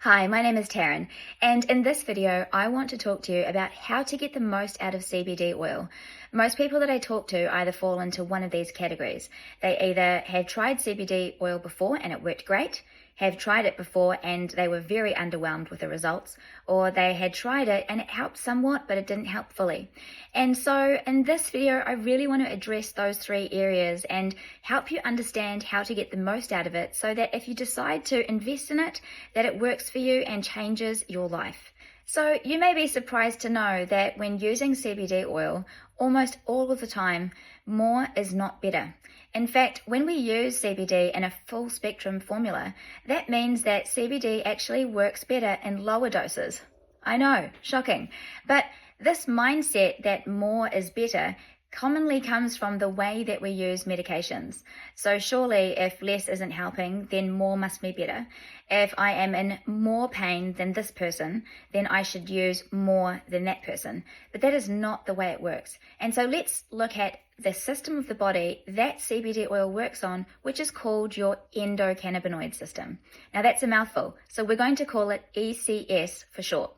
Hi, my name is Taryn, and in this video, I want to talk to you about how to get the most out of CBD oil. Most people that I talk to either fall into one of these categories. They either have tried CBD oil before and it worked great, have tried it before and they were very underwhelmed with the results, or they had tried it and it helped somewhat, but it didn't help fully. And so in this video, I really want to address those three areas and help you understand how to get the most out of it so that if you decide to invest in it, that it works for you and changes your life. So you may be surprised to know that when using CBD oil, almost all of the time, more is not better. In fact, when we use CBD in a full spectrum formula, that means that CBD actually works better in lower doses. I know, shocking. But this mindset that more is better commonly comes from the way that we use medications. So surely if less isn't helping, then more must be better. If I am in more pain than this person, then I should use more than that person. But that is not the way it works. And so let's look at the system of the body that CBD oil works on, which is called your endocannabinoid system. Now that's a mouthful, so we're going to call it ECS for short.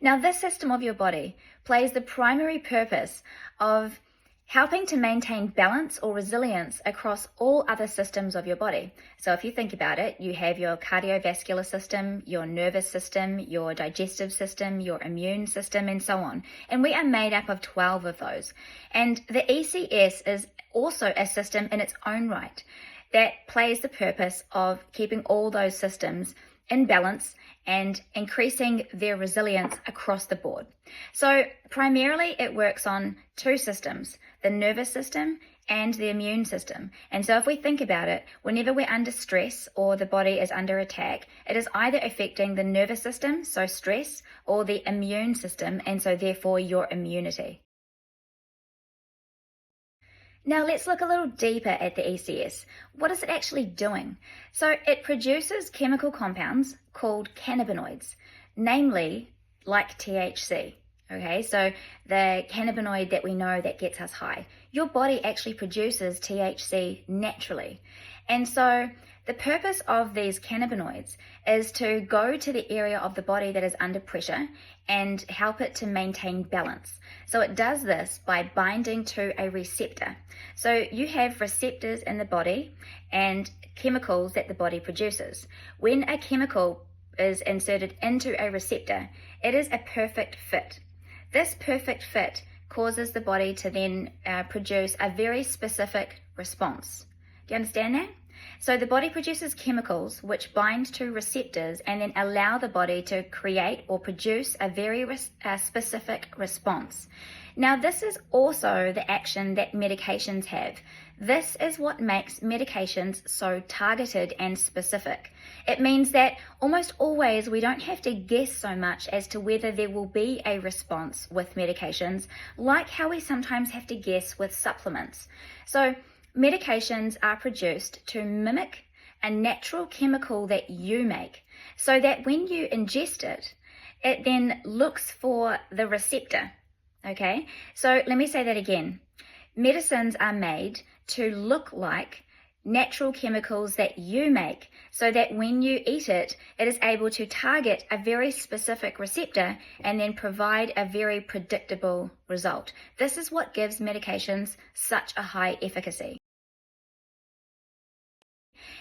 Now this system of your body plays the primary purpose of helping to maintain balance or resilience across all other systems of your body. So if you think about it, you have your cardiovascular system, your nervous system, your digestive system, your immune system, and so on. And we are made up of 12 of those. And the ECS is also a system in its own right that plays the purpose of keeping all those systems in balance and increasing their resilience across the board. So primarily it works on two systems, the nervous system and the immune system. And so if we think about it, whenever we're under stress or the body is under attack, it is either affecting the nervous system, so stress, or the immune system, and so therefore your immunity. Now let's look a little deeper at the ECS. What is it actually doing? So it produces chemical compounds called cannabinoids, namely like THC. Okay, so the cannabinoid that we know that gets us high. Your body actually produces THC naturally. And so the purpose of these cannabinoids is to go to the area of the body that is under pressure and help it to maintain balance. So it does this by binding to a receptor. So you have receptors in the body and chemicals that the body produces. When a chemical is inserted into a receptor, it is a perfect fit. This perfect fit causes the body to then produce a very specific response. Do you understand that? So the body produces chemicals which bind to receptors and then allow the body to create or produce a very specific response. Now this is also the action that medications have. This is what makes medications so targeted and specific. It means that almost always we don't have to guess so much as to whether there will be a response with medications, like how we sometimes have to guess with supplements. So medications are produced to mimic a natural chemical that you make, so that when you ingest it, it then looks for the receptor. Okay, so let me say that again. Medicines are made to look like natural chemicals that you make, so that when you eat it, it is able to target a very specific receptor and then provide a very predictable result. This is what gives medications such a high efficacy.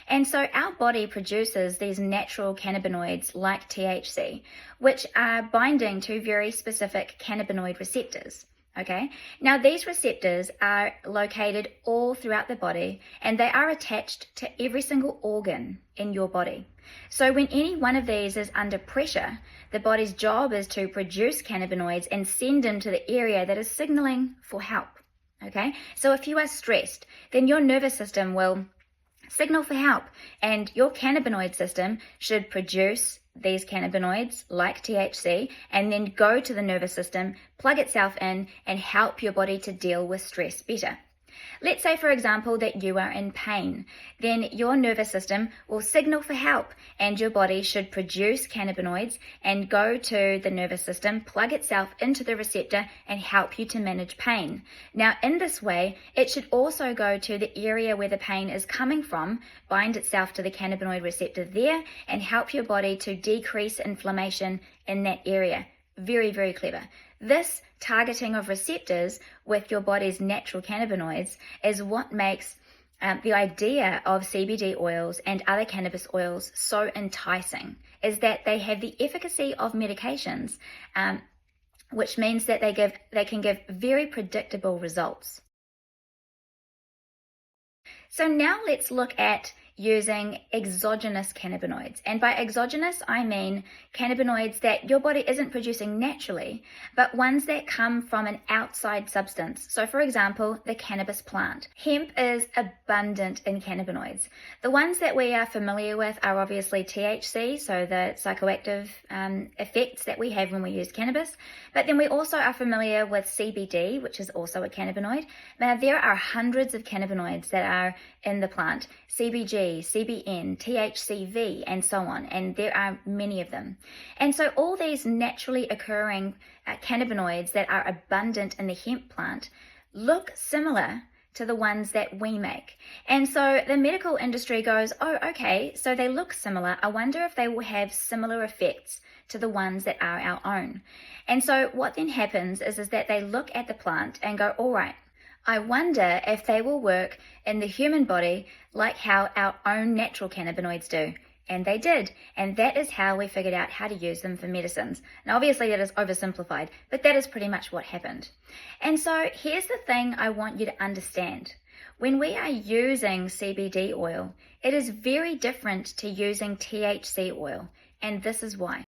And so our body produces these natural cannabinoids like THC, which are binding to very specific cannabinoid receptors. Okay, now these receptors are located all throughout the body and they are attached to every single organ in your body. So when any one of these is under pressure, the body's job is to produce cannabinoids and send them to the area that is signaling for help. Okay, so if you are stressed, then your nervous system will signal for help, and your cannabinoid system should produce these cannabinoids like THC and then go to the nervous system, plug itself in and help your body to deal with stress better. Let's say, for example, that you are in pain. Then your nervous system will signal for help, and your body should produce cannabinoids and go to the nervous system, plug itself into the receptor, and help you to manage pain. Now, in this way, it should also go to the area where the pain is coming from, bind itself to the cannabinoid receptor there, and help your body to decrease inflammation in that area. Very, very clever. This targeting of receptors with your body's natural cannabinoids is what makes the idea of CBD oils and other cannabis oils so enticing, is that they have the efficacy of medications, which means that they can give very predictable results. So now let's look at using exogenous cannabinoids. And by exogenous, I mean cannabinoids that your body isn't producing naturally, but ones that come from an outside substance. So for example, the cannabis plant. Hemp is abundant in cannabinoids. The ones that we are familiar with are obviously THC, so the psychoactive effects that we have when we use cannabis. But then we also are familiar with CBD, which is also a cannabinoid. Now there are hundreds of cannabinoids that are in the plant. CBG, CBN, THCV, and so on, and there are many of them. And so all these naturally occurring cannabinoids that are abundant in the hemp plant look similar to the ones that we make. And so the medical industry goes, oh, okay, so they look similar. I wonder if they will have similar effects to the ones that are our own. And so what then happens is that they look at the plant and go, all right, I wonder if they will work in the human body like how our own natural cannabinoids do. And they did. And that is how we figured out how to use them for medicines. Now, obviously, that is oversimplified, but that is pretty much what happened. And so here's the thing I want you to understand. When we are using CBD oil, it is very different to using THC oil. And this is why.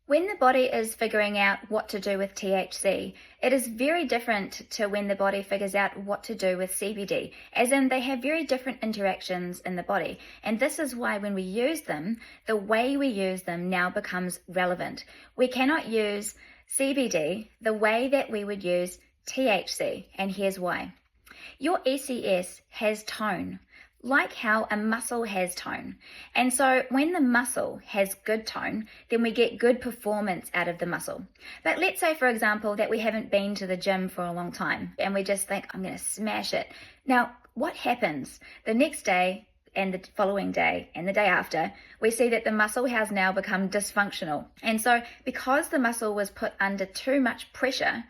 When the body is figuring out what to do with THC, it is very different to when the body figures out what to do with CBD, as in they have very different interactions in the body. And this is why when we use them, the way we use them now becomes relevant. We cannot use CBD the way that we would use THC, and here's why. Your ECS has tone, like how a muscle has tone. And so when the muscle has good tone, then we get good performance out of the muscle. But let's say, for example, that we haven't been to the gym for a long time and we just think, I'm going to smash it. Now, what happens the next day and the following day and the day after? We see that the muscle has now become dysfunctional. And so because the muscle was put under too much pressure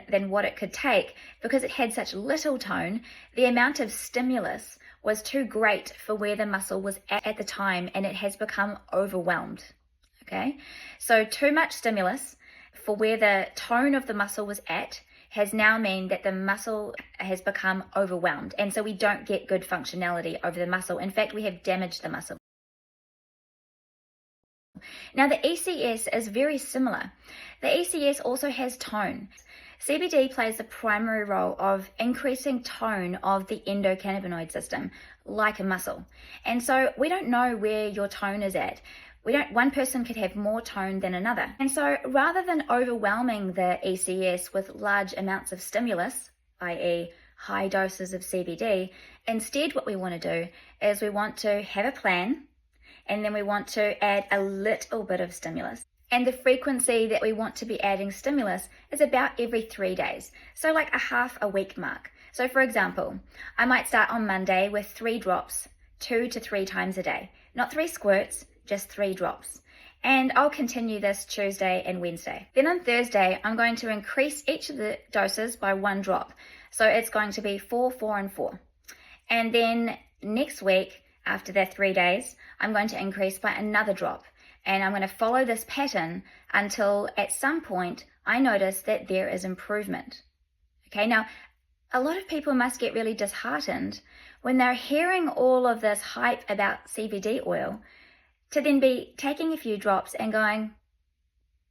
than what it could take, because it had such little tone, the amount of stimulus was too great for where the muscle was at the time, and it has become overwhelmed. Okay, so too much stimulus for where the tone of the muscle was at has now meant that the muscle has become overwhelmed, and so we don't get good functionality over the muscle. In fact, we have damaged the muscle. Now the ECS is very similar. The ECS also has tone. CBD plays the primary role of increasing tone of the endocannabinoid system, like a muscle. And so we don't know where your tone is at. One person could have more tone than another. And so rather than overwhelming the ECS with large amounts of stimulus, i.e. high doses of CBD, instead what we want to do is we want to have a plan, and then we want to add a little bit of stimulus. And the frequency that we want to be adding stimulus is about every 3 days. So like a half a week mark. So for example, I might start on Monday with 3 drops, 2 to 3 times a day. Not 3 squirts, just 3 drops. And I'll continue this Tuesday and Wednesday. Then on Thursday, I'm going to increase each of the doses by 1 drop. So it's going to be 4, 4, and 4. And then next week, after that 3 days, I'm going to increase by another drop. And I'm going to follow this pattern until at some point I notice that there is improvement. Okay, now a lot of people must get really disheartened when they're hearing all of this hype about CBD oil to then be taking a few drops and going,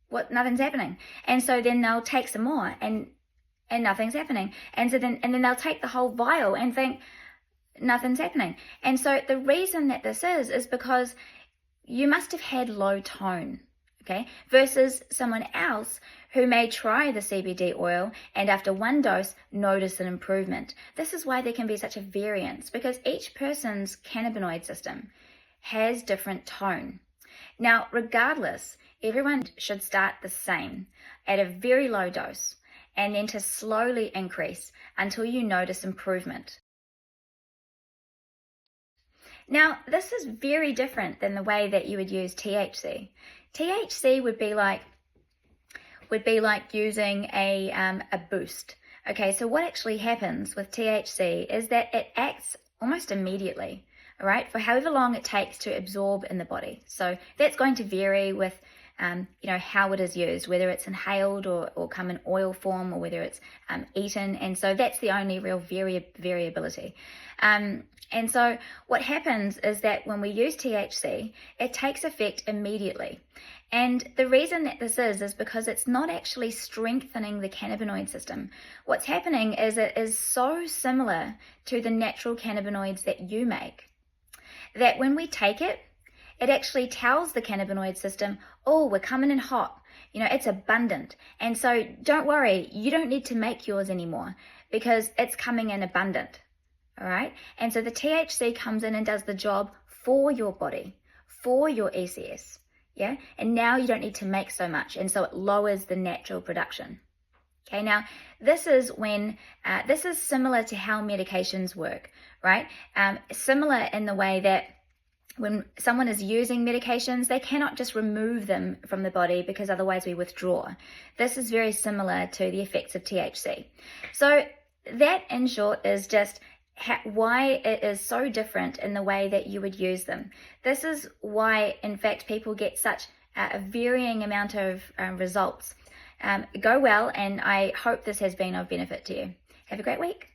what, nothing's happening. And so then they'll take some more and nothing's happening. And then they'll take the whole vial and think nothing's happening. And so the reason that this is because you must have had low tone, okay, versus someone else who may try the CBD oil and after one dose notice an improvement. This is why there can be such a variance, because each person's cannabinoid system has different tone. Now, regardless, everyone should start the same at a very low dose and then to slowly increase until you notice improvement. Now, this is very different than the way that you would use THC. THC would be like using a boost. Okay, so what actually happens with THC is that it acts almost immediately, all right, for however long it takes to absorb in the body. So that's going to vary with how it is used, whether it's inhaled or come in oil form, or whether it's eaten. And so that's the only real variability. And so what happens is that when we use THC, it takes effect immediately. And the reason that this is because it's not actually strengthening the cannabinoid system. What's happening is it is so similar to the natural cannabinoids that you make that when we take it, it actually tells the cannabinoid system, oh, we're coming in hot. It's abundant. And so don't worry, you don't need to make yours anymore because it's coming in abundant. All right. And so the THC comes in and does the job for your body, for your ECS. Yeah. And now you don't need to make so much. And so it lowers the natural production. Okay. Now, this is similar to how medications work, right? Similar in the way that when someone is using medications, they cannot just remove them from the body because otherwise we withdraw. This is very similar to the effects of THC. So that, in short, is just why it is so different in the way that you would use them. This is why, in fact, people get such a varying amount of results. Go well, and I hope this has been of benefit to you. Have a great week.